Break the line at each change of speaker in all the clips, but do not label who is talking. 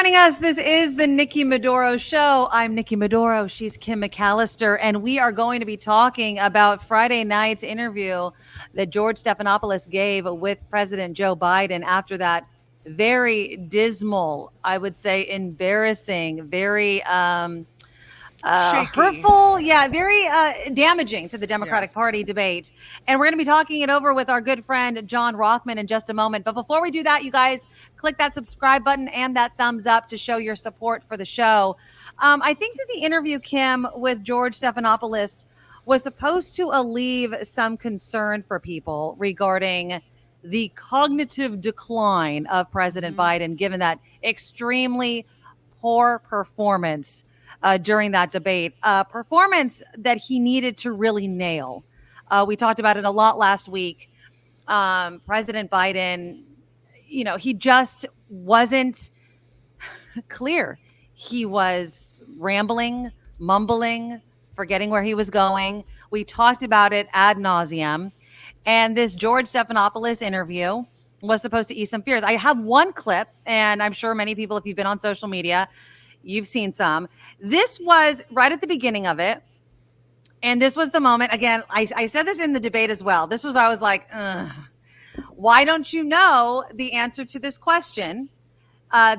joining us. This is the Nikki Maduro Show. I'm Nikki Maduro. She's Kim McAllister. And we are going to be talking about Friday night's interview that George Stephanopoulos gave with President Joe Biden after that very dismal, I would say embarrassing, very hurtful, very damaging to the Democratic Party debate. And we're going to be talking it over with our good friend John Rothmann in just a moment. But before we do that, you guys click that subscribe button and that thumbs up to show your support for the show. I think that the interview, Kim, with George Stephanopoulos was supposed to alleviate some concern for people regarding the cognitive decline of President Biden, given that extremely poor performance during that debate, performance that he needed to really nail. We talked about it a lot last week. President Biden, he just wasn't clear. He was rambling, mumbling, forgetting where he was going. We talked about it ad nauseum. And this George Stephanopoulos interview was supposed to ease some fears. I have one clip, and I'm sure many people, if you've been on social media, you've seen some. This was right at the beginning of it. And this was the moment. Again, I said this in the debate as well. I was like, why don't you know the answer to this question?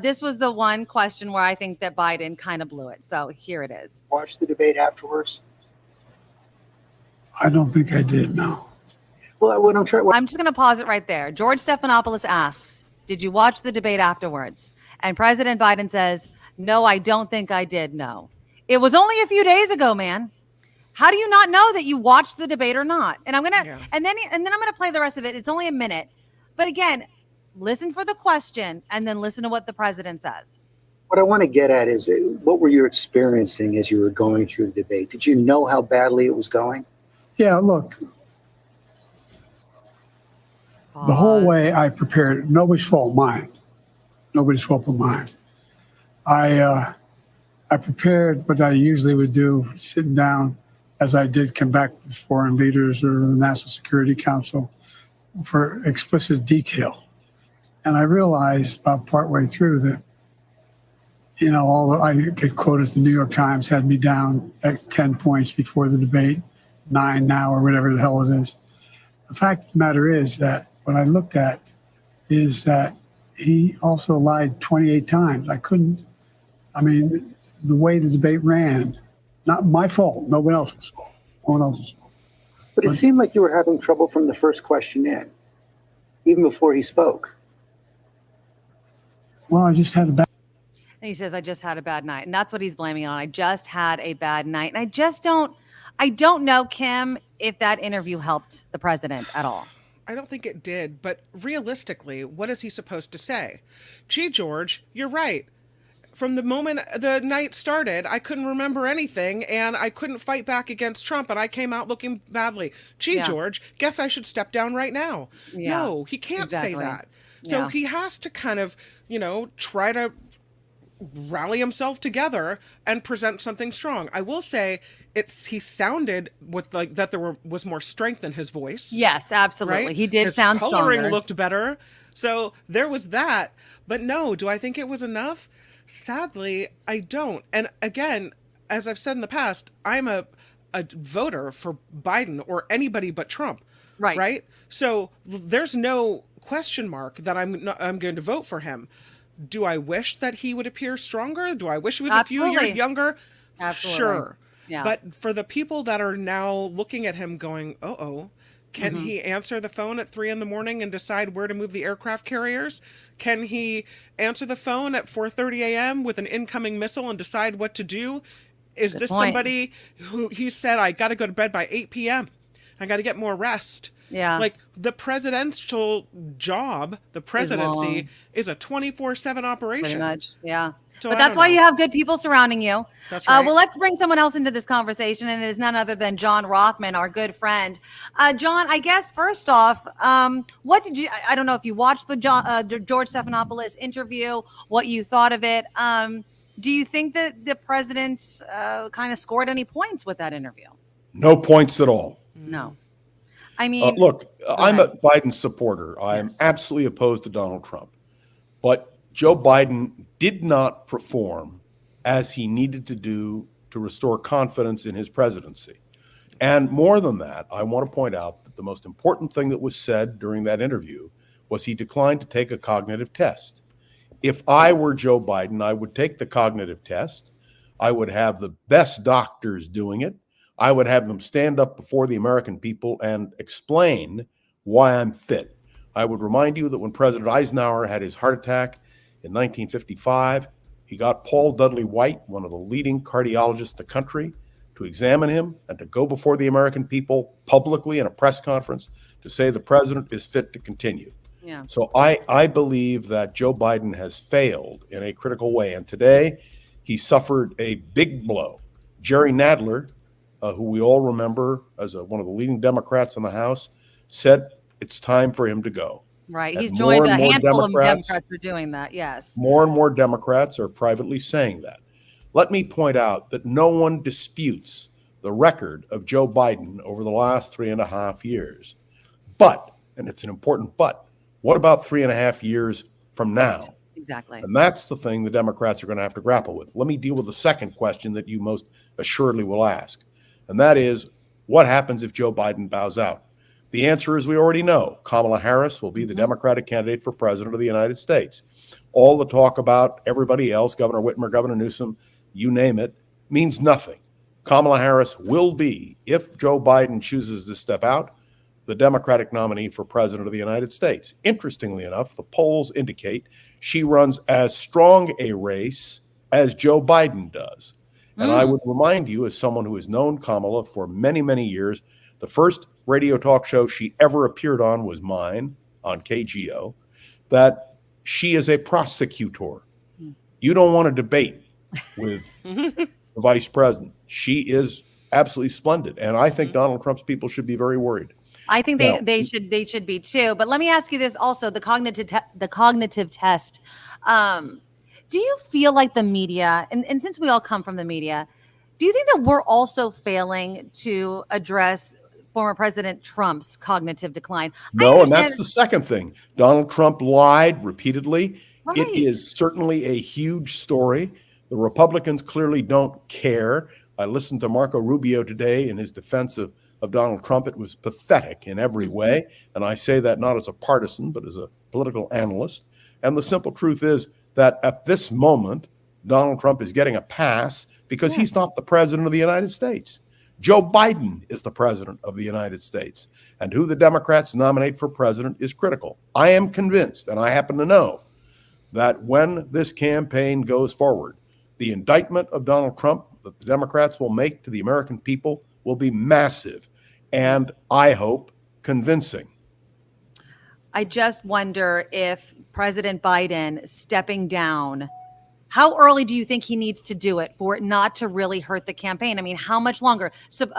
This was the one question where I think that Biden kind of blew it. So here it is.
Watch the debate afterwards.
I don't think I did, no.
Well, what I'm trying.
I'm just going to pause it right there. George Stephanopoulos asks, did you watch the debate afterwards? And President Biden says, no, I don't think I did. No, it was only a few days ago, man. How do you not know that you watched the debate or not? And I'm going to, and then I'm going to play the rest of it. It's only a minute. But again, listen for the question and then listen to what the president says.
What I want to get at is what were you experiencing as you were going through the debate? Did you know how badly it was going?
Yeah, look.
Pause.
The whole way I prepared, nobody's fault, mine. Nobody's fault but mine. I prepared what I usually would do, sitting down, as I did come back with foreign leaders or the National Security Council, for explicit detail. And I realized about partway through that, although I get quoted, the New York Times had me down at 10 points before the debate, 9 now or whatever the hell it is. The fact of the matter is that what I looked at is that he also lied 28 times. The way the debate ran, not my fault, no one else's fault. No one else's fault.
But it seemed like you were having trouble from the first question in, even before he spoke.
Well, I just had a bad.
And he says, I just had a bad night. And that's what he's blaming it on. I just had a bad night. And I don't know, Kim, if that interview helped the president at all.
I don't think it did. But realistically, what is he supposed to say? Gee, George, you're right. From the moment the night started, I couldn't remember anything, and I couldn't fight back against Trump, and I came out looking badly. Gee, George, guess I should step down right now. Yeah, no, he can't say that. So he has to kind of, try to rally himself together and present something strong. I will say he sounded with that there was more strength in his voice.
Yes, absolutely. Right? He did sound stronger.
His coloring looked better. So there was that. But no, do I think it was enough? Sadly, I don't. And again, as I've said in the past, I'm a voter for Biden or anybody but Trump. Right. So there's no question mark that I'm going to vote for him. Do I wish that he would appear stronger? Do I wish he was a few years younger?
Absolutely.
Sure.
Yeah.
But for the people that are now looking at him going, can he answer the phone at 3 a.m. and decide where to move the aircraft carriers? Can he answer the phone at 4:30 a.m. with an incoming missile and decide what to do? Is this somebody who he said, I got to go to bed by 8 p.m. I got to get more rest.
Yeah.
Like the presidential job, the presidency is a 24/7 operation.
Pretty much. Yeah.
So
but that's why you have good people surrounding you.
That's right.
Well, let's bring someone else into this conversation, and it is none other than John Rothmann, our good friend. John, I guess first off, what did you? I don't know if you watched the George Stephanopoulos interview, what you thought of it. Do you think that the president kind of scored any points with that interview?
No points at all.
No. I mean,
look, I'm a Biden supporter. I am absolutely opposed to Donald Trump, but Joe Biden did not perform as he needed to do to restore confidence in his presidency. And more than that, I want to point out that the most important thing that was said during that interview was he declined to take a cognitive test. If I were Joe Biden, I would take the cognitive test. I would have the best doctors doing it. I would have them stand up before the American people and explain why I'm fit. I would remind you that when President Eisenhower had his heart attack in 1955, he got Paul Dudley White, one of the leading cardiologists in the country, to examine him and to go before the American people publicly in a press conference to say the president is fit to continue.
Yeah.
So I believe that Joe Biden has failed in a critical way. And today he suffered a big blow. Jerry Nadler, who we all remember as one of the leading Democrats in the House, said it's time for him to go.
Right.
And
He's joined a
more
handful of
Democrats
Democrats for doing that. Yes.
More and more Democrats are privately saying that. Let me point out that no one disputes the record of Joe Biden over the last 3.5 years. But, and it's an important but, what about 3.5 years from now?
Exactly.
And that's the thing the Democrats are going to have to grapple with. Let me deal with the second question that you most assuredly will ask. And that is, what happens if Joe Biden bows out? The answer is we already know. Kamala Harris will be the Democratic candidate for president of the United States. All the talk about everybody else, Governor Whitmer, Governor Newsom, you name it, means nothing. Kamala Harris will be, if Joe Biden chooses to step out, the Democratic nominee for president of the United States. Interestingly enough, the polls indicate she runs as strong a race as Joe Biden does. And I would remind you, as someone who has known Kamala for many, many years, the first radio talk show she ever appeared on was mine on KGO, that she is a prosecutor. You don't want to debate with the vice president. She is absolutely splendid. And I think Donald Trump's people should be very worried.
I think they should be too. But let me ask you this also: the cognitive test. Do you feel like the media, and since we all come from the media, do you think that we're also failing to address former President Trump's cognitive decline?
No, and that's the second thing. Donald Trump lied repeatedly.
Right.
It is certainly a huge story. The Republicans clearly don't care. I listened to Marco Rubio today in his defense of Donald Trump. It was pathetic in every way. And I say that not as a partisan, but as a political analyst. And the simple truth is that at this moment, Donald Trump is getting a pass because he's not the president of the United States. Joe Biden is the president of the United States. And who the Democrats nominate for president is critical. I am convinced, and I happen to know, that when this campaign goes forward, the indictment of Donald Trump that the Democrats will make to the American people will be massive and, I hope, convincing.
I just wonder if President Biden stepping down, how early do you think he needs to do it for it not to really hurt the campaign? I mean, how much longer? So,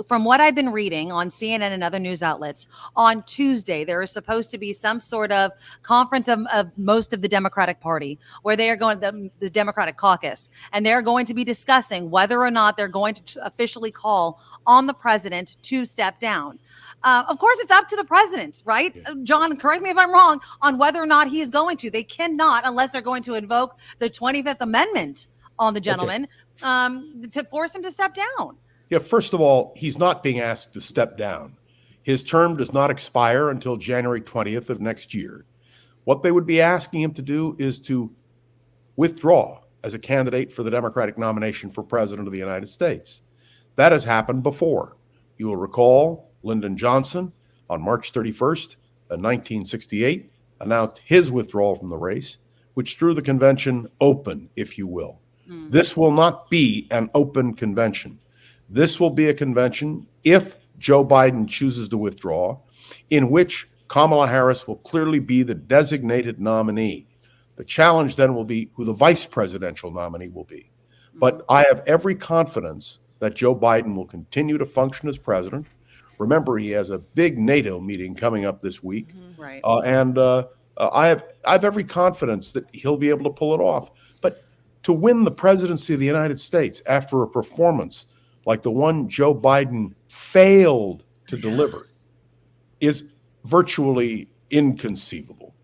from what I've been reading on CNN and other news outlets, on Tuesday, there is supposed to be some sort of conference of most of the Democratic Party where they are going, the Democratic caucus, and they're going to be discussing whether or not they're going to officially call on the president to step down. Of course, it's up to the president, right? Yeah. John, correct me if I'm wrong, on whether or not he is going to. They cannot, unless they're going to invoke the 25th Amendment on the gentleman, to force him to step down.
Yeah, first of all, he's not being asked to step down. His term does not expire until January 20th of next year. What they would be asking him to do is to withdraw as a candidate for the Democratic nomination for president of the United States. That has happened before. You will recall Lyndon Johnson on March 31st, 1968, announced his withdrawal from the race, which threw the convention open, if you will. This will not be an open convention. This will be a convention, if Joe Biden chooses to withdraw, in which Kamala Harris will clearly be the designated nominee. The challenge then will be who the vice presidential nominee will be. But I have every confidence that Joe Biden will continue to function as president. Remember, he has a big NATO meeting coming up this week.
Right.
I have every confidence that he'll be able to pull it off. But to win the presidency of the United States after a performance like the one Joe Biden failed to deliver is virtually inconceivable.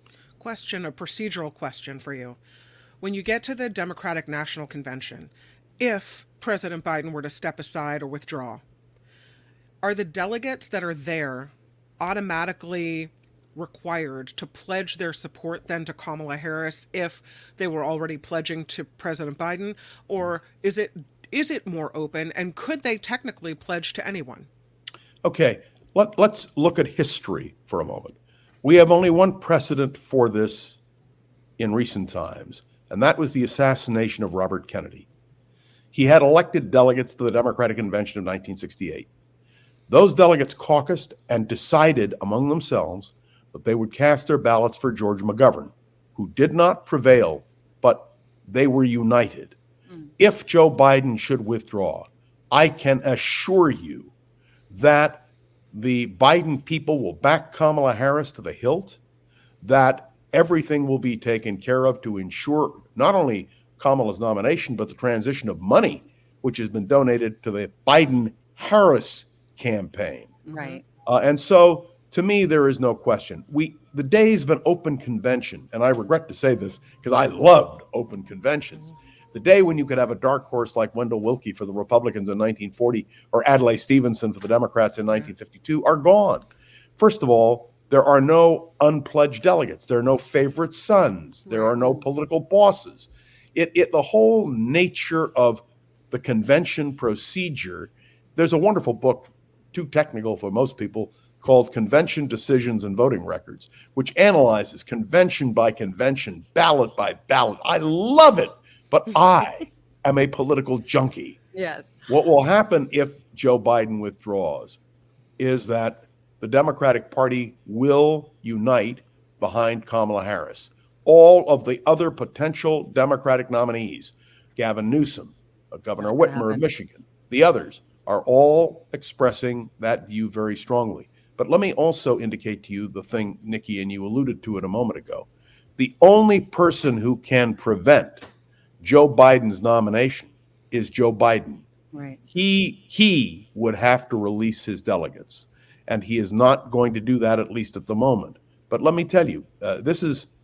question, a procedural question for you. When you get to the Democratic National Convention, if President Biden were to step aside or withdraw, are the delegates that are there automatically required to pledge their support then to Kamala Harris if they were already pledging to President Biden? Or is it more open, and could they technically pledge to anyone?
Okay, let's look at history for a moment. We have only one precedent for this in recent times, and that was the assassination of Robert Kennedy. He had elected delegates to the Democratic Convention of 1968. Those delegates caucused and decided among themselves that they would cast their ballots for George McGovern, who did not prevail, but they were united. If Joe Biden should withdraw, I can assure you that the Biden people will back Kamala Harris to the hilt, that everything will be taken care of to ensure not only Kamala's nomination, but the transition of money, which has been donated to the Biden-Harris campaign.
Right.
And so, to me, there is no question. The days of an open convention, and I regret to say this because I loved open conventions, the day when you could have a dark horse like Wendell Willkie for the Republicans in 1940 or Adlai Stevenson for the Democrats in 1952 are gone. First of all, there are no unpledged delegates. There are no favorite sons. There are no political bosses. The whole nature of the convention procedure, there's a wonderful book, too technical for most people, called Convention Decisions and Voting Records, which analyzes convention by convention, ballot by ballot. I love it, but I am a political junkie.
Yes.
What will happen if Joe Biden withdraws is that the Democratic Party will unite behind Kamala Harris. All of the other potential Democratic nominees, Gavin Newsom, Governor Whitmer of Michigan, the others, are all expressing that view very strongly. But let me also indicate to you the thing, Nikki, and you alluded to it a moment ago. The only person who can prevent Joe Biden's nomination is Joe Biden.
Right.
He would have to release his delegates, and he is not going to do that, at least at the moment. But let me tell you,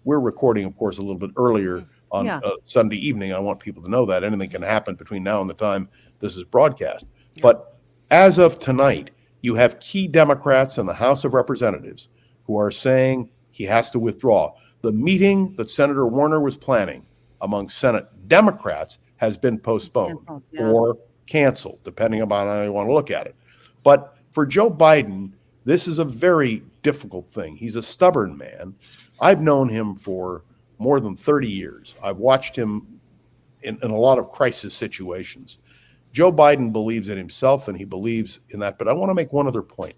we're recording, of course, a little bit earlier on Sunday evening. I want people to know that anything can happen between now and the time this is broadcast. Yeah. But as of tonight, you have key Democrats in the House of Representatives who are saying he has to withdraw. The meeting that Senator Warner was planning among Senate Democrats has been postponed or canceled, depending upon how you want to look at it. But for Joe Biden, this is a very difficult thing. He's a stubborn man. I've known him for more than 30 years. I've watched him in a lot of crisis situations. Joe Biden believes in himself and he believes in that. But I want to make one other point.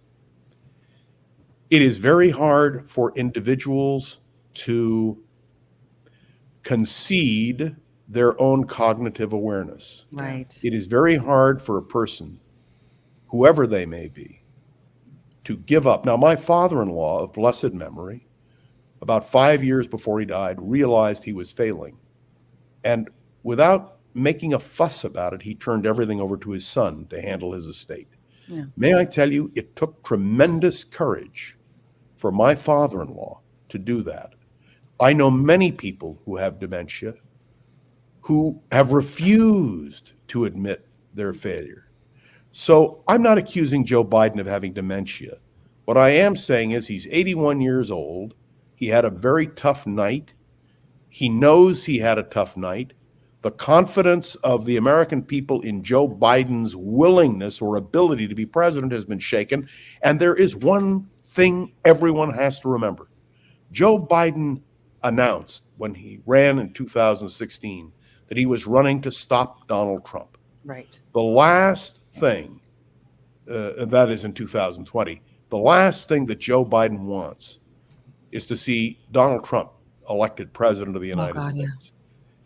It is very hard for individuals to concede their own cognitive awareness.
Right.
It is very hard for a person, whoever they may be, to give up. Now, my father-in-law of blessed memory, about 5 years before he died, realized he was failing. And without making a fuss about it, he turned everything over to his son to handle his estate. Yeah. May I tell you, it took tremendous courage for my father-in-law to do that. I know many people who have dementia who have refused to admit their failure. So I'm not accusing Joe Biden of having dementia. What I am saying is he's 81 years old. He had a very tough night. He knows he had a tough night. The confidence of the American people in Joe Biden's willingness or ability to be president has been shaken. And there is one thing everyone has to remember. Joe Biden announced when he ran in 2016 that he was running to stop Donald Trump.
Right.
The last thing, that is in 2020, the last thing that Joe Biden wants is to see Donald Trump elected president of the United States.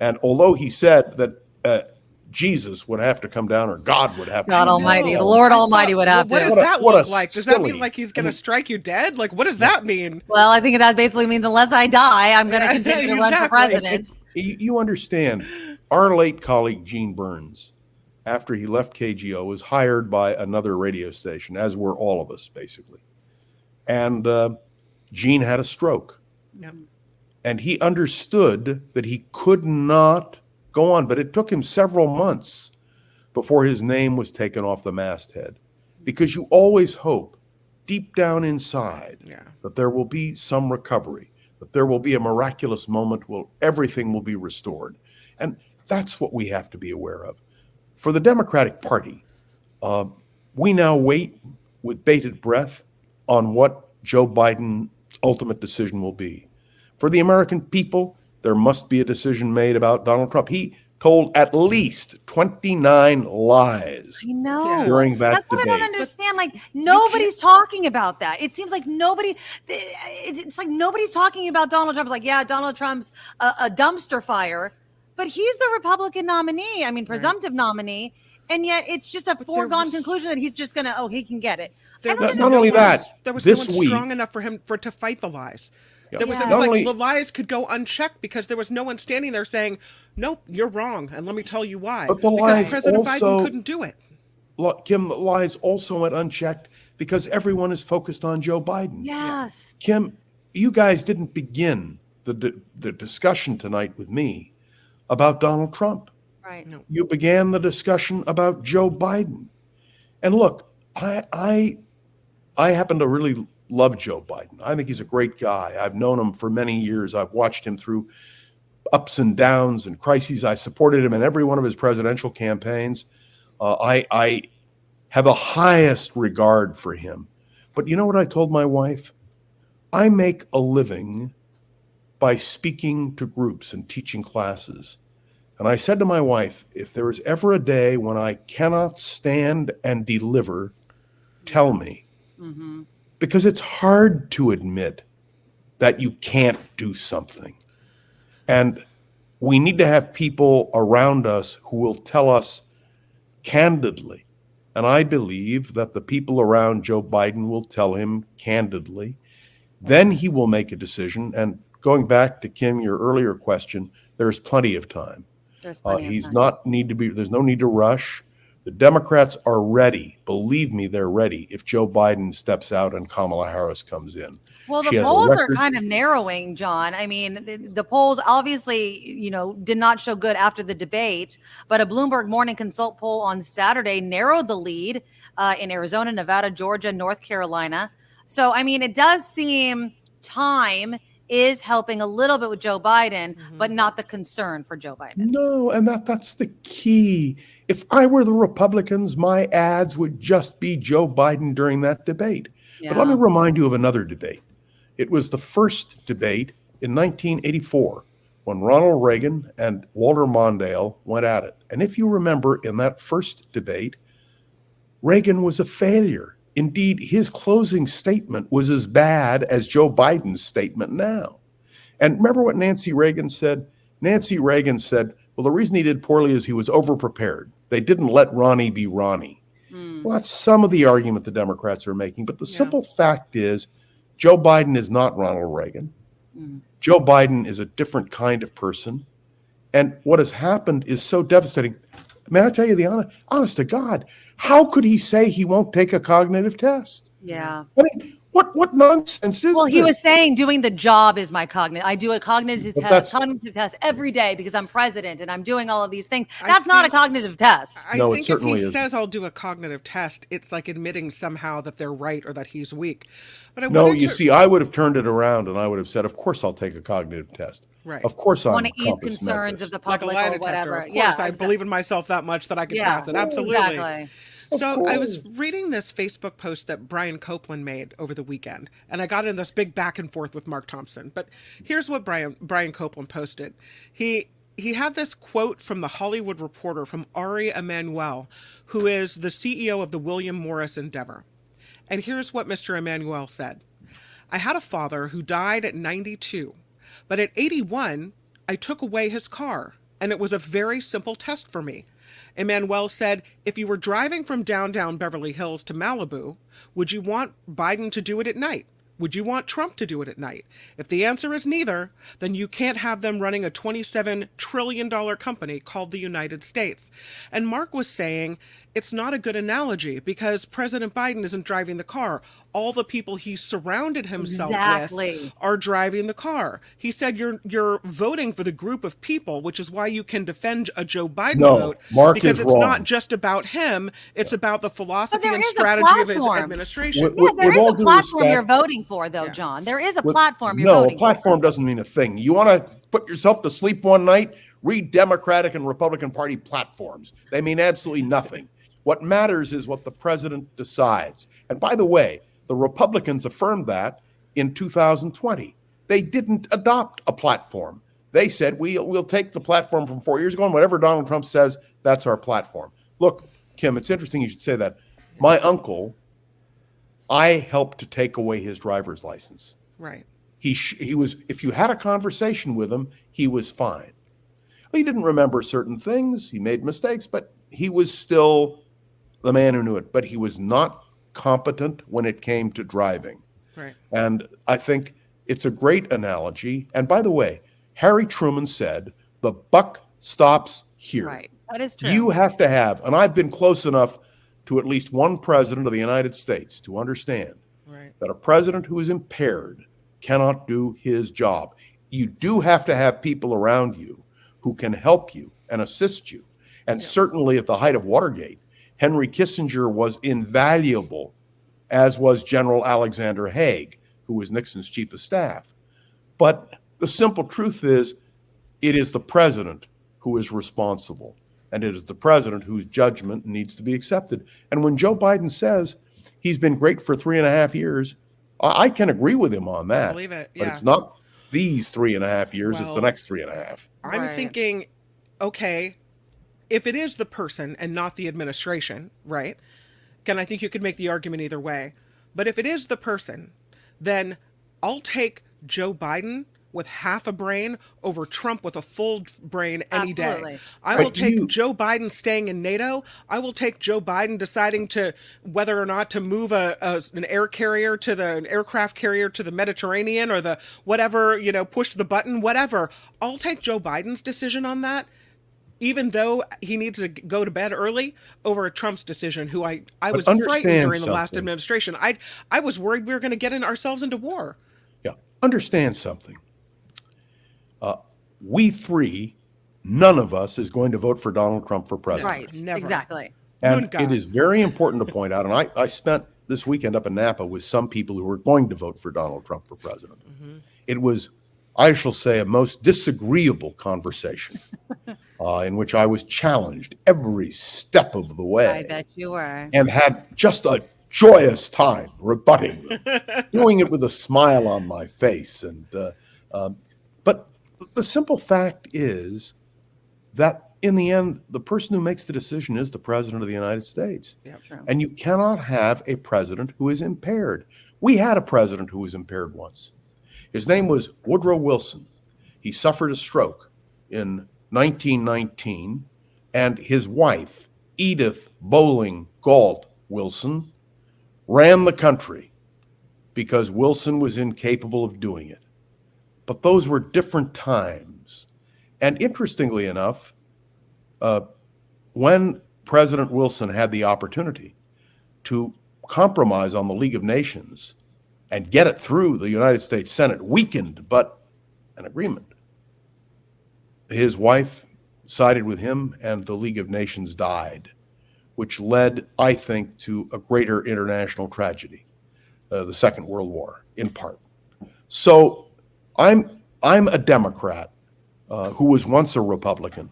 Yeah. And although he said that Jesus would have to come down, or God would have to come
Almighty,
down.
the Lord Almighty would have to.
What does that look like? Does that mean like he's going to strike you dead? Like, what does that mean?
Well, I think that basically means unless I die, I'm going to continue to run for president.
You understand, our late colleague Gene Burns, after he left KGO, was hired by another radio station, as were all of us, basically. And Gene had a stroke.
Yep.
And he understood that he could not go on, but it took him several months before his name was taken off the masthead, because you always hope deep down inside that there will be some recovery, that there will be a miraculous moment where everything will be restored. And that's what we have to be aware of. For the Democratic Party, we now wait with bated breath on what Joe Biden's ultimate decision will be. For the American people, there must be a decision made about Donald Trump. He told at least 29 lies during that
That's
debate.
what I don't understand. Like, nobody's talking about that. It seems like it's like nobody's talking about Donald Trump. It's like, yeah, Donald Trump's a dumpster fire, but he's the Republican nominee. I mean, presumptive nominee. And yet it's just a foregone conclusion that he's just going to, he can get it.
Not only that,
there was
this
no one
week,
strong enough for him to fight the lies. There was,
Not only-
the lies could go unchecked because there was no one standing there saying, nope, you're wrong, and let me tell you why.
But the
because
lies
President
also-
Biden couldn't do it.
Kim, the lies also went unchecked because everyone is focused on Joe Biden.
Yes.
Kim, you guys didn't begin the discussion tonight with me about Donald Trump.
Right.
No.
You began the discussion about Joe Biden. And look, I happen to really love Joe Biden. I think he's a great guy. I've known him for many years. I've watched him through ups and downs and crises. I supported him in every one of his presidential campaigns. I have the highest regard for him. But you know what I told my wife? I make a living by speaking to groups and teaching classes. And I said to my wife, if there is ever a day when I cannot stand and deliver, tell me.
Mm-hmm.
Because it's hard to admit that you can't do something. And we need to have people around us who will tell us candidly. And I believe that the people around Joe Biden will tell him candidly. Then he will make a decision. And going back to Kim, your earlier question, there's plenty of time.
There's plenty
There's
of time.
there's no need to rush. The Democrats are ready. Believe me, they're ready if Joe Biden steps out and Kamala Harris comes in.
Well,
She
the
has a
polls are
record-
kind of narrowing, John. I mean, the polls obviously, did not show good after the debate, but a Bloomberg Morning Consult poll on Saturday narrowed the lead in Arizona, Nevada, Georgia, North Carolina. So, I mean, it does seem time is helping a little bit with Joe Biden, but not the concern for Joe Biden.
No, and that's the key. If I were the Republicans, my ads would just be Joe Biden during that debate. But let me remind you of another debate. It was the first debate in 1984 when Ronald Reagan and Walter Mondale went at it. And if you remember, in that first debate, Reagan was a failure. Indeed, his closing statement was as bad as Joe Biden's statement now. And remember what Nancy Reagan said? Nancy Reagan said, well, the reason he did poorly is he was overprepared. They didn't let Ronnie be Ronnie. Well, that's some of the argument the Democrats are making. But the simple fact is, Joe Biden is not Ronald Reagan. Joe Biden is a different kind of person. And what has happened is so devastating. May I tell you the honest to God, how could he say he won't take a cognitive test?
Yeah.
I mean, what nonsense is
Well, he
this?
was saying doing the job is my cognitive. I do a cognitive
But
test every day because I'm president and I'm doing all of these things. That's not a cognitive test.
I
No, it
think if
certainly
he
isn't.
says I'll do a cognitive test, it's like admitting somehow that they're right or that he's weak. But I
No,
wanted
you
to-
see, I would have turned it around and I would have said, of course I'll take a cognitive test.
Right.
Of course I'm
Want to ease
compass
concerns
mentis.
of the
like a
public
lie
or
detector.
whatever.
Of course,
Yeah,
I believe in myself that much that I can pass it. Absolutely.
Exactly.
So I was reading this Facebook post that Brian Copeland made over the weekend, and I got in this big back and forth with Mark Thompson. But here's what Brian Copeland posted. He had this quote from the Hollywood Reporter from Ari Emanuel, who is the CEO of the William Morris Endeavor. And here's what Mr. Emanuel said. I had a father who died at 92, but at 81, I took away his car, and it was a very simple test for me. Emanuel said, if you were driving from downtown Beverly Hills to Malibu, would you want Biden to do it at night? Would you want Trump to do it at night? If the answer is neither, then you can't have them running a $27 trillion company called the United States. And Mark was saying, it's not a good analogy because President Biden isn't driving the car. All the people he surrounded himself with
Exactly.
are driving the car. He said you're voting for the group of people, which is why you can defend a Joe Biden
No,
vote,
Mark
because
is
it's not
wrong.
just about him, it's about the philosophy
there
and
is a
strategy of his
platform.
administration.
Yeah, there
With
is
all
a
due
platform you're
respect-
voting for, though,
Yeah.
John. There is a
With-
platform you're
no,
voting
a platform doesn't mean a thing. You want to put yourself to sleep one night? Read Democratic and Republican Party platforms. They mean absolutely nothing. What matters is what the president decides. And by the way, the Republicans affirmed that in 2020. They didn't adopt a platform. They said, we'll take the platform from 4 years ago, and whatever Donald Trump says, that's our platform. Look, Kim, it's interesting you should say that. My uncle, I helped to take away his driver's license.
Right.
He was, if you had a conversation with him, he was fine. He didn't remember certain things. He made mistakes, but he was still the man who knew it. But he was not competent when it came to driving.
Right.
And I think it's a great analogy. And by the way, Harry Truman said, the buck stops here.
Right. That is true.
You have to have, and I've been close enough to at least one president of the United States to understand
Right.
that a president who is impaired cannot do his job. You do have to have people around you who can help you and assist you. And certainly at the height of Watergate, Henry Kissinger was invaluable, as was General Alexander Haig, who was Nixon's chief of staff. But the simple truth is, it is the president who is responsible. And it is the president whose judgment needs to be accepted. And when Joe Biden says he's been great for 3.5 years, I can agree with him on that.
I believe it.
But
Yeah.
it's not these 3.5 years, it's the
Well,
next 3.5.
I'm
Right.
thinking, okay, if it is the person and not the administration, right? Again, I think you could make the argument either way. But if it is the person, then I'll take Joe Biden with half a brain over Trump with a full brain any
Absolutely.
day. I will
But
take Joe Biden staying in NATO. I will take Joe Biden deciding to whether or not to move an air carrier to an aircraft carrier to the Mediterranean or the whatever, push the button, whatever. I'll take Joe Biden's decision on that, even though he needs to go to bed early, over Trump's decision, who I was frightened
understand
during the last
something.
administration. I was worried we were going to get ourselves into war.
Yeah, understand something. We three, none of us is going to vote for Donald Trump for president.
Right.
Never.
Exactly.
And
Nunca.
it is very important to point out, and I spent this weekend up in Napa with some people who were going to vote for Donald Trump for president.
Mm-hmm.
It was, I shall say, a most disagreeable conversation in which I was challenged every step of the way.
I bet you were.
And had just a joyous time rebutting them, doing it with a smile on my face. And but the simple fact is that in the end, the person who makes the decision is the president of the United States.
Yeah,
True.
And you cannot have a president who is impaired. We had a president who was impaired once. His name was Woodrow Wilson. He suffered a stroke in 1919, and his wife, Edith Bowling Galt Wilson, ran the country because Wilson was incapable of doing it. But those were different times. And interestingly enough, when President Wilson had the opportunity to compromise on the League of Nations and get it through the United States Senate, weakened but an agreement, his wife sided with him and the League of Nations died, which led, I think, to a greater international tragedy, the Second World War, in part. So I'm a Democrat who was once a Republican.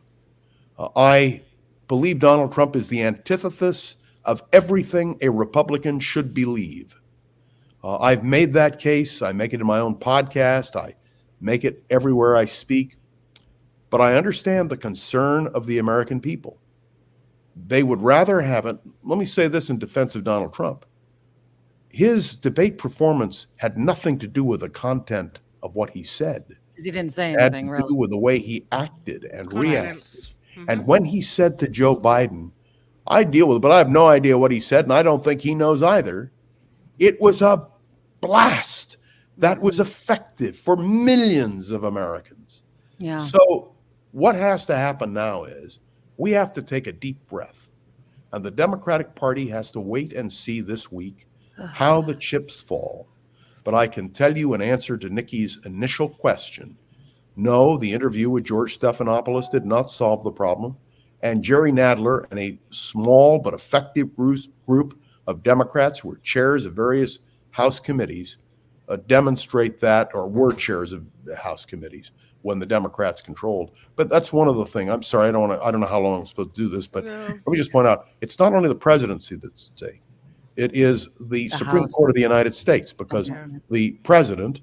I believe Donald Trump is the antithesis of everything a Republican should believe. I've made that case. I make it in my own podcast. I make it everywhere I speak. But I understand the concern of the American people. They would rather have it. Let me say this in defense of Donald Trump. His debate performance had nothing to do with the content of what he said.
Because he didn't say
It had
anything,
to
really.
do with the way he acted and reacted.
Confidence.
And when he said to Joe Biden, I deal with it, but I have no idea what he said, and I don't think he knows either. It was a blast that was effective for millions of Americans.
Yeah.
So what has to happen now is we have to take a deep breath. And the Democratic Party has to wait and see this week how the chips fall. But I can tell you in answer to Nikki's initial question, no, the interview with George Stephanopoulos did not solve the problem. And Jerry Nadler and a small but effective group of Democrats who were chairs of various House committees demonstrate that, or were chairs of House committees when the Democrats controlled. But that's one of the things. I'm sorry, I don't know how long I'm supposed to do this, but let me just point out, it's not only the presidency that's at stake. It is the Supreme
House.
Court of the United States, because the president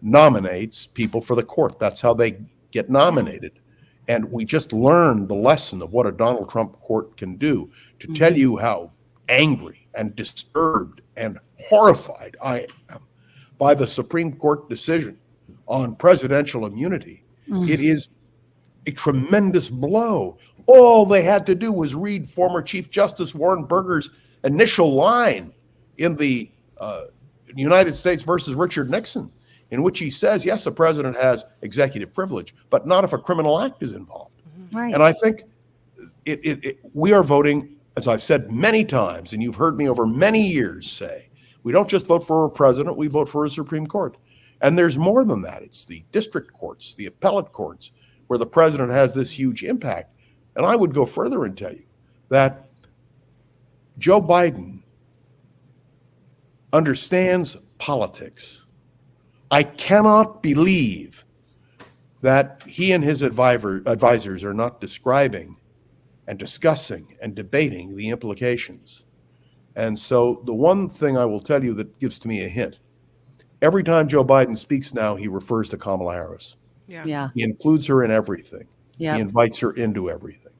nominates people for the court. That's how they get nominated. And we just learned the lesson of what a Donald Trump court can do to tell you how angry and disturbed and horrified I am by the Supreme Court decision on presidential immunity. It is a tremendous blow. All they had to do was read former Chief Justice Warren Burger's initial line in the United States versus Richard Nixon, in which he says, yes, the president has executive privilege, but not if a criminal act is involved.
Right.
And I think we are voting, as I've said many times, and you've heard me over many years say, we don't just vote for a president, we vote for a Supreme Court. And there's more than that. It's the district courts, the appellate courts, where the president has this huge impact. And I would go further and tell you that Joe Biden understands politics. I cannot believe that he and his advisors are not describing and discussing and debating the implications. And so the one thing I will tell you that gives to me a hint, every time Joe Biden speaks now, he refers to Kamala Harris.
Yeah.
He includes her in everything.
Yeah.
He invites her into everything.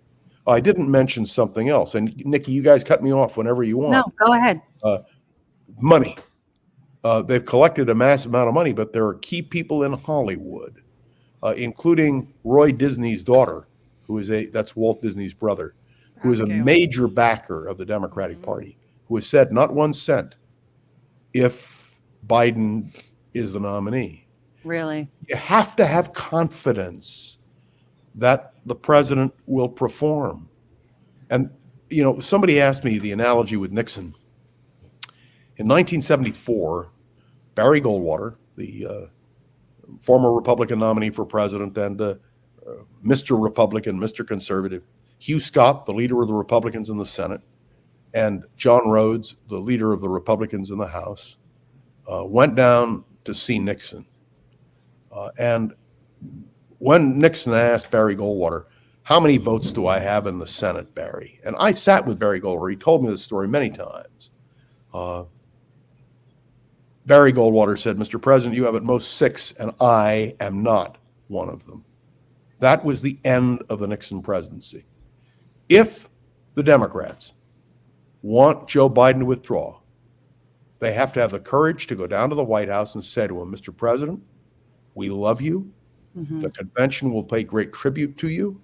I didn't mention something else. And Nikki, you guys cut me off whenever you want.
No, go ahead.
Money. They've collected a massive amount of money, but there are key people in Hollywood, including Roy Disney's daughter, that's Walt Disney's brother, who is a major backer of the Democratic Party, who has said not 1 cent if Biden is the nominee.
Really?
You have to have confidence that the president will perform. And, somebody asked me the analogy with Nixon. In 1974, Barry Goldwater, the former Republican nominee for president, and Mr. Republican, Mr. Conservative, Hugh Scott, the leader of the Republicans in the Senate, and John Rhodes, the leader of the Republicans in the House, went down to see Nixon. And when Nixon asked Barry Goldwater, how many votes do I have in the Senate, Barry? And I sat with Barry Goldwater. He told me this story many times. Barry Goldwater said, Mr. President, you have at most 6, and I am not one of them. That was the end of the Nixon presidency. If the Democrats want Joe Biden to withdraw, they have to have the courage to go down to the White House and say to him, Mr. President, we love you. The convention will pay great tribute to you.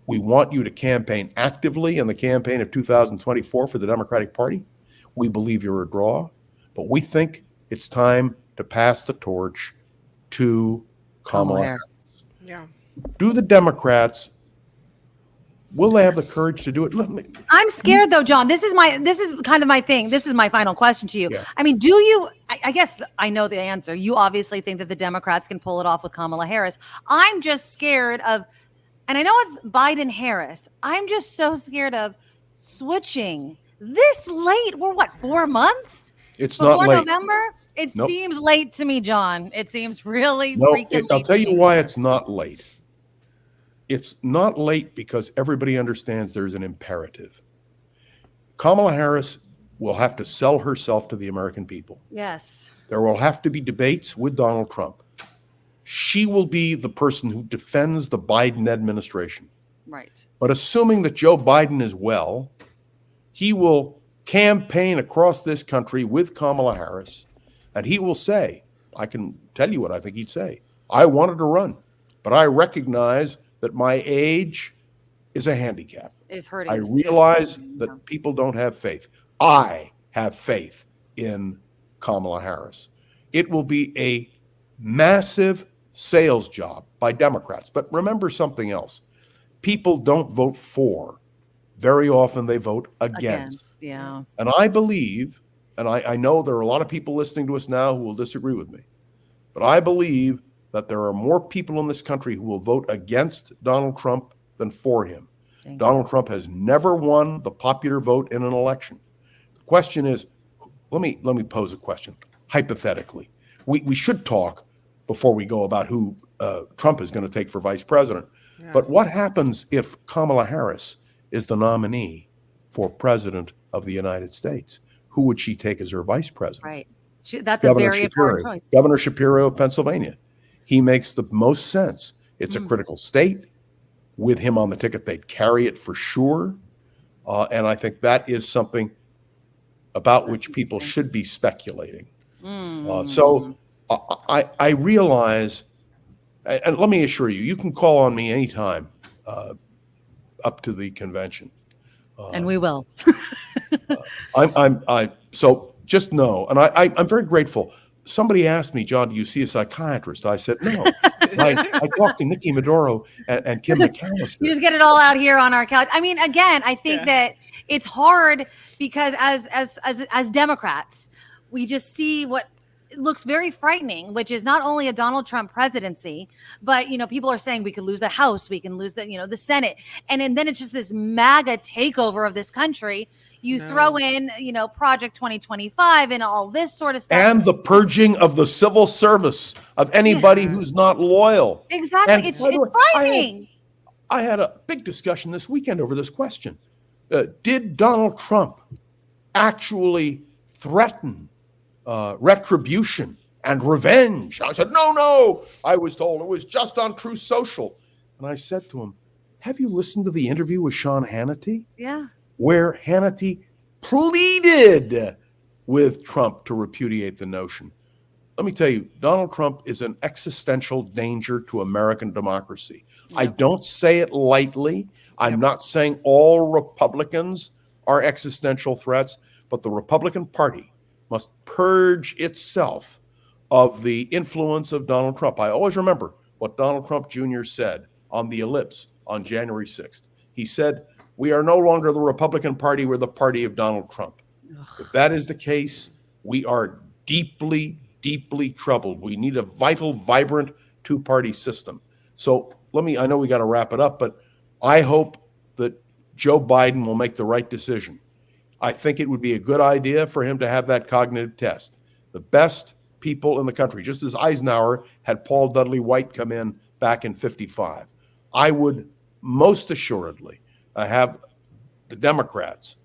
We want you to campaign actively in the campaign of 2024 for the Democratic Party. We believe you're a draw, but we think it's time to pass the torch to Kamala Harris.
Yeah.
Do the Democrats, will they have the courage to do it?
I'm scared though, John. This is kind of my thing. This is my final question to you.
Yeah.
I mean, do you, I guess I know the answer. You obviously think that the Democrats can pull it off with Kamala Harris. I'm just scared of, and I know it's Biden Harris. I'm just so scared of switching this late. We're 4 months?
It's
Before
not late.
November? It
Nope.
seems late to me, John. It seems really
No,
freaking late.
I'll tell
to
you
me.
why it's not late. It's not late because everybody understands there's an imperative. Kamala Harris will have to sell herself to the American people.
Yes.
There will have to be debates with Donald Trump. She will be the person who defends the Biden administration.
Right.
But assuming that Joe Biden is well, he will campaign across this country with Kamala Harris, and he will say, I can tell you what I think he'd say. I wanted to run, but I recognize that my age is a handicap.
Is hurting.
I realize that people don't have faith. I have faith in Kamala Harris. It will be a massive sales job by Democrats. But remember something else. People don't vote for very often they vote against.
Yeah.
And I believe, and I know there are a lot of people listening to us now who will disagree with me, but I believe that there are more people in this country who will vote against Donald Trump than for him. Donald Trump has never won the popular vote in an election. The question is, let me pose a question. Hypothetically, we should talk before we go about who Trump is going to take for vice president.
Yeah.
But what happens if Kamala Harris is the nominee for president of the United States? Who would she take as her vice president?
Right. That's a very important choice.
Governor Shapiro of Pennsylvania. He makes the most sense. It's a critical state. With him on the ticket, they'd carry it for sure. And I think that is something about which people should be speculating. So I realize, and let me assure you, you can call on me anytime up to the convention.
And we will.
So just know, and I'm very grateful. Somebody asked me, John, do you see a psychiatrist? I said, no. I talked to Nikki Maduro and Kim McAllister.
You just get it all out here on our couch. I mean, again, I think that it's hard because as Democrats, we just see what looks very frightening, which is not only a Donald Trump presidency, but, people are saying we could lose the House, we can lose the Senate. And then it's just this MAGA takeover of this country. You throw in, Project 2025 and all this sort of stuff.
And the purging of the civil service of anybody who's not loyal.
Exactly.
And
it's frightening.
I had a big discussion this weekend over this question. Did Donald Trump actually threaten retribution and revenge? I said, no. I was told it was just on Truth Social. And I said to him, have you listened to the interview with Sean Hannity?
Yeah.
Where Hannity pleaded with Trump to repudiate the notion. Let me tell you, Donald Trump is an existential danger to American democracy. Yep. I don't say it lightly. I'm not saying all Republicans are existential threats, but the Republican Party must purge itself of the influence of Donald Trump. I always remember what Donald Trump Jr. said on the Ellipse on January 6th. He said, we are no longer the Republican Party, we're the party of Donald Trump. If that is the case, we are deeply, deeply troubled. We need a vital, vibrant two-party system. So I know we got to wrap it up, but I hope that Joe Biden will make the right decision. I think it would be a good idea for him to have that cognitive test. The best people in the country, just as Eisenhower had Paul Dudley White come in back in 1955. I would most assuredly have the Democrats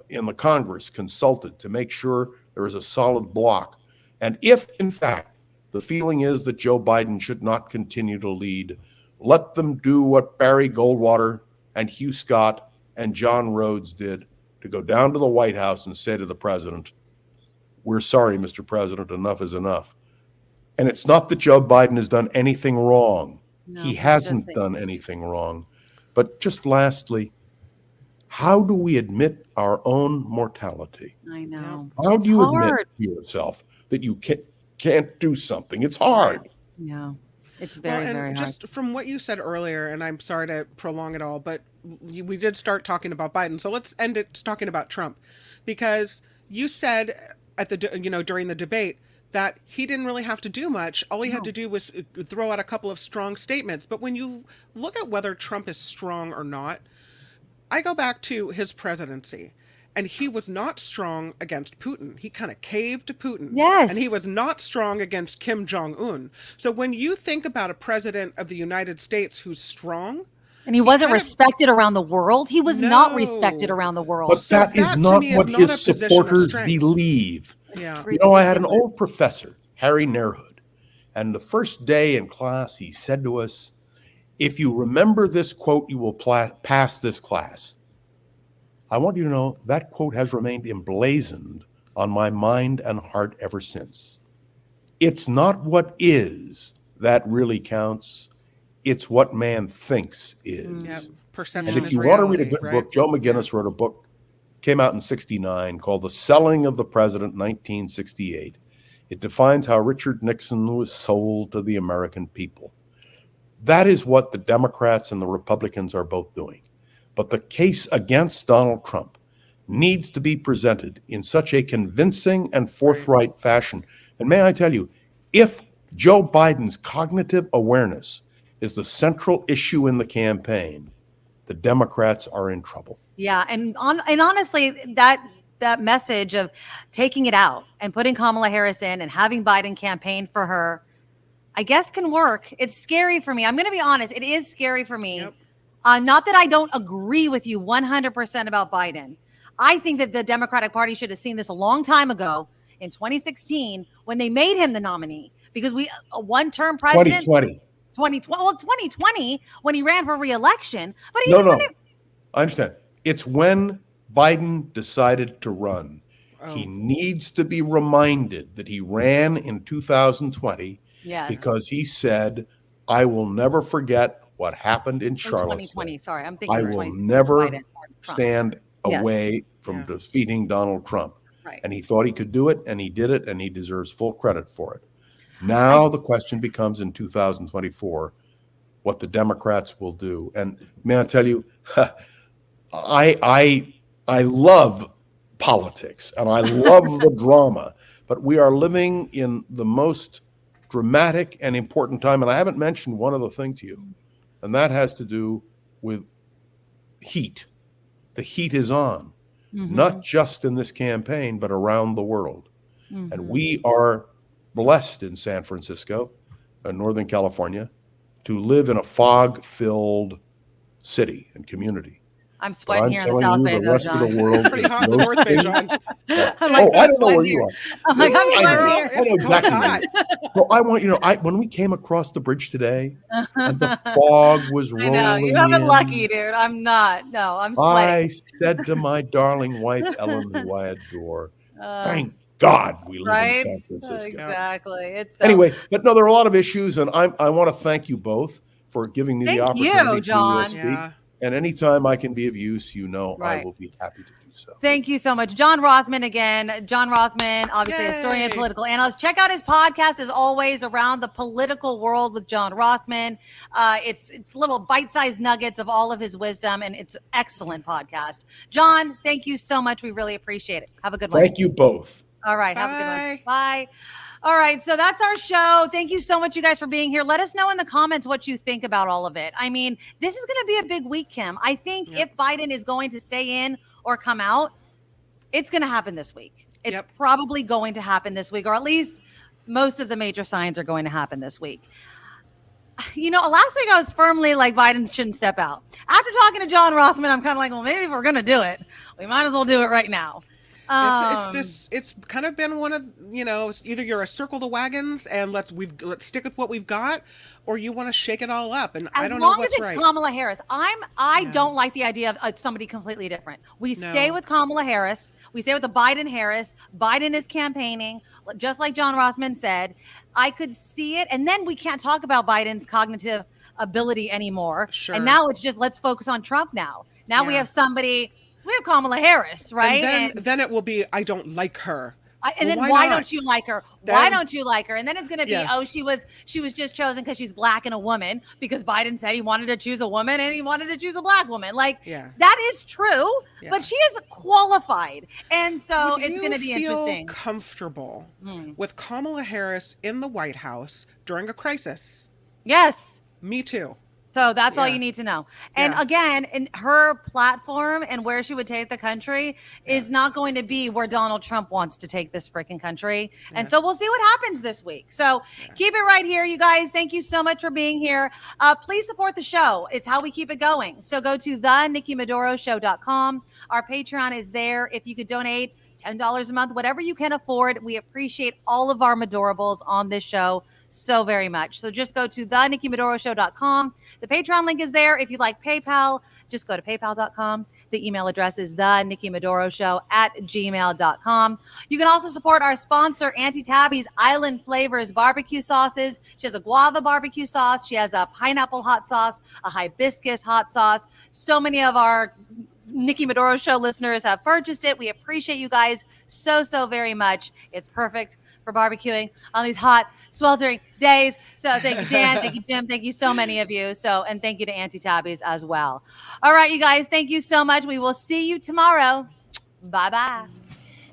in the Congress consulted to make sure there is a solid block. And if, in fact, the feeling is that Joe Biden should not continue to lead, let them do what Barry Goldwater and Hugh Scott and John Rhodes did, to go down to the White House and say to the president, we're sorry, Mr. President, enough is enough. And it's not that Joe Biden has done anything wrong. No, he hasn't done anything wrong. But just lastly, how do we admit our own mortality?
I know.
How do you admit to yourself that you can't do something? It's hard.
Yeah. It's very hard.
Just from what you said earlier, and I'm sorry to prolong it all, but we did start talking about Biden. So let's end it talking about Trump, because you said at the during the debate that he didn't really have to do much. All he had to do was throw out a couple of strong statements. But when you look at whether Trump is strong or not, I go back to his presidency. And he was not strong against Putin. He kind of caved to Putin.
Yes.
And he was not strong against Kim Jong-un. So when you think about a president of the United States who's strong...
And he wasn't respected around the world. He was not respected around the world.
But that is not what his supporters believe.
Yeah.
I had an old professor, Harry Nairhood, and the first day in class, he said to us, if you remember this quote, you will pass this class. I want you to know that quote has remained emblazoned on my mind and heart ever since. It's not what is that really counts. It's what man thinks is.
Yep. Perception
and if
is
you
reality,
want to read a good book, Joe McGinnis wrote a book, came out in 1969, called The Selling of the President, 1968. It defines how Richard Nixon was sold to the American people. That is what the Democrats and the Republicans are both doing. But the case against Donald Trump needs to be presented in such a convincing and forthright fashion. And may I tell you, if Joe Biden's cognitive awareness is the central issue in the campaign, the Democrats are in trouble.
Yeah, and honestly, that message of taking it out and putting Kamala Harris in and having Biden campaign for her, I guess can work. It's scary for me. I'm going to be honest. It is scary for me.
Yep.
Not that I don't agree with you 100% about Biden. I think that the Democratic Party should have seen this a long time ago in 2016 when they made him the nominee, because a one-term president. 2020 when he ran for re-election. But even when
I understand. It's when Biden decided to run. He needs to be reminded that he ran in 2020 because he said, I will never forget what happened in Charlottesville.
2020, sorry. I'm thinking
I will never stand away from defeating Donald Trump.
Right.
And he thought he could do it, and he did it, and he deserves full credit for it. Now the question becomes in 2024 what the Democrats will do. And may I tell you, I love politics and I love the drama, but we are living in the most dramatic and important time. And I haven't mentioned one other thing to you, and that has to do with heat. The heat is on, not just in this campaign, but around the world. And we are blessed in San Francisco, Northern California, to live in a fog-filled city and community.
I'm sweating here in the South Bay, though, John.
It's pretty hot in the North Bay, John.
I don't know where you are.
I'm like, I'm sweating here.
I know exactly. So I want when we came across the bridge today, and the fog was rolling.
I know you haven't been lucky, dude. I'm not. No, I'm sweating.
I said to my darling wife Ellen, who I adore, "Thank God we live in San Francisco."
Exactly. It's
anyway, but no, there are a lot of issues, and I want to thank you both for giving me the opportunity to speak. And anytime I can be of use, I will be happy to do so.
Thank you so much. John Rothmann again. John Rothmann, obviously a historian, political analyst. Check out his podcast, as always, Around the Political World with John Rothmann. It's little bite-sized nuggets of all of his wisdom, and it's an excellent podcast. John, thank you so much. We really appreciate it. Have a good one.
Thank you both.
All right. Have a good one. Bye. All right, so that's our show. Thank you so much, you guys, for being here. Let us know in the comments what you think about all of it. I mean, this is going to be a big week, Kim. I think if Biden is going to stay in or come out, it's going to happen this week. It's probably going to happen this week, or at least most of the major signs are going to happen this week. Last week I was firmly like Biden shouldn't step out. After talking to John Rothmann, I'm kind of like, well, maybe if we're going to do it, we might as well do it right now.
It's kind of been one of, either you're a circle the wagons and let's stick with what we've got, or you want to shake it all up. And I don't know what's right. As long as it's Kamala Harris, I don't like the idea of somebody completely different. We stay with Kamala Harris. We stay with the Biden Harris. Biden is campaigning, just like John Rothmann said. I could see it, and then we can't talk about Biden's cognitive ability anymore. Sure. And now it's just let's focus on Trump now. Now we have somebody. We have Kamala Harris, right? And then it will be, I don't like her.
And then why don't you like her? Why don't you like her? And then it's going to be, she was just chosen because she's black and a woman, because Biden said he wanted to choose a woman and he wanted to choose a black woman. That is true, but she is qualified. And so it's going to be interesting.
Comfortable with Kamala Harris in the White House during a crisis?
Yes.
Me too.
So that's all you need to know. And again, in her platform and where she would take the country is not going to be where Donald Trump wants to take this freaking country. And so we'll see what happens this week. So keep it right here, you guys. Thank you so much for being here. Please support the show. It's how we keep it going. So go to thenikkimadoroshow.com. Our Patreon is there. If you could donate $10 a month, whatever you can afford. We appreciate all of our Madorables on this show so very much. So just go to thenikkimadoroshow.com. The Patreon link is there. If you like PayPal, just go to paypal.com. The email address is thenikkimadoroshow@gmail.com. You can also support our sponsor, Auntie Tabby's Island Flavors barbecue sauces. She has a guava barbecue sauce. She has a pineapple hot sauce, a hibiscus hot sauce. So many of our Nikki Maduro Show listeners have purchased it. We appreciate you guys so very much. It's perfect for barbecuing on these hot, sweltering days. So thank you, Dan. Thank you, Jim. Thank you, so many of you. And thank you to Auntie Tabby's as well. All right, you guys, thank you so much. We will see you tomorrow. Bye-bye.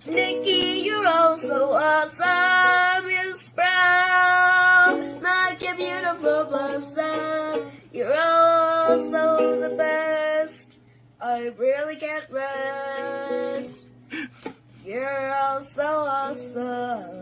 Nikki, you're all so awesome. Miss Brown, like a beautiful blossom. You're all so the best. I really can't rest. You're all so awesome.